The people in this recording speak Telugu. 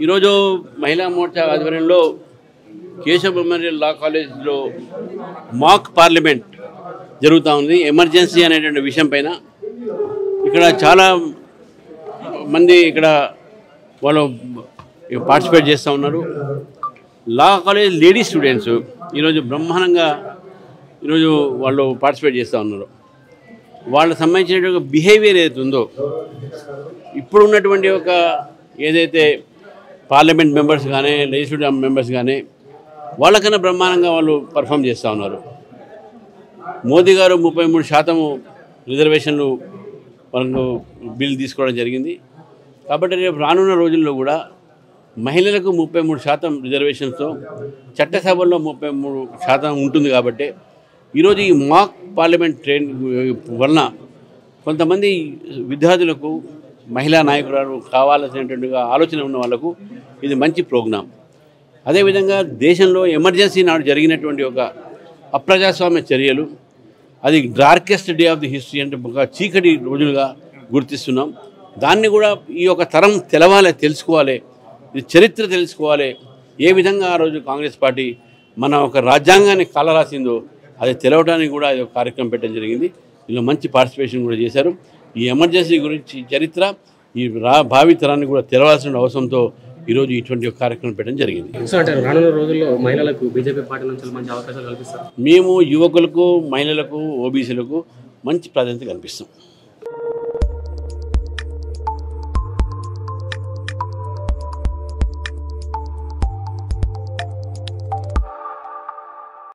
ఈరోజు మహిళా మోర్చా ఆధ్వర్యంలో కేశవ్ మెమోరియల్ లా కాలేజ్లో మాక్ పార్లమెంట్ జరుగుతూ ఉంది. ఎమర్జెన్సీ అనేటువంటి విషయం పైన ఇక్కడ చాలా మంది వాళ్ళు పార్టిసిపేట్ చేస్తూ ఉన్నారు. లా కాలేజ్ లేడీ స్టూడెంట్స్ ఈరోజు బ్రహ్మాండంగా వాళ్ళు పార్టిసిపేట్ చేస్తూ ఉన్నారు. వాళ్ళకి సంబంధించిన బిహేవియర్ ఏదైతే ఉందో ఇప్పుడు ఉన్నటువంటి ఏదైతే పార్లమెంట్ మెంబర్స్ కానీ లెజిస్లేటివ్ మెంబర్స్ కానీ వాళ్ళకన్నా బ్రహ్మాండంగా వాళ్ళు పర్ఫామ్ చేస్తూ ఉన్నారు. మోదీ గారు 33% రిజర్వేషన్లు మనకు బిల్ తీసుకోవడం జరిగింది. కాబట్టి రేపు రానున్న రోజుల్లో కూడా మహిళలకు 33% రిజర్వేషన్స్తో చట్టసభల్లో 33% ఉంటుంది. కాబట్టి ఈరోజు ఈ మాక్ పార్లమెంట్ ట్రైన్ వలన కొంతమంది విద్యార్థులకు మహిళా నాయకురాలు కావాల్సినటువంటి ఆలోచన ఉన్న వాళ్ళకు ఇది మంచి ప్రోగ్రాం. అదేవిధంగా దేశంలో ఎమర్జెన్సీ నాడు జరిగినటువంటి అప్రజాస్వామ్య చర్యలు అది darkest day of the history అంటే ఒక చీకటి రోజులుగా గుర్తిస్తున్నాం. దాన్ని కూడా ఈ తరం తెలుసుకోవాలి, ఇది చరిత్ర తెలుసుకోవాలి. ఏ విధంగా ఆ రోజు కాంగ్రెస్ పార్టీ మన రాజ్యాంగాన్ని కలరాసిందో అది తెలవడానికి కూడా ఇది కార్యక్రమం పెట్టడం జరిగింది. ఇందులో మంచి పార్టిసిపేషన్ కూడా చేశారు. ఈ ఎమర్జెన్సీ గురించి చరిత్ర ఈ భావితరాన్ని కూడా తెలవాల్సిన అవసరంతో ఈరోజు ఇటువంటి కార్యక్రమం పెట్టడం జరిగింది. రానున్న రోజుల్లో మహిళలకు బీజేపీ పార్టీ నుంచి మంచి అవకాశాలు కల్పిస్తారు. మేము యువకులకు, మహిళలకు, ఓబీసీలకు మంచి ప్రాధాన్యత కల్పిస్తాం.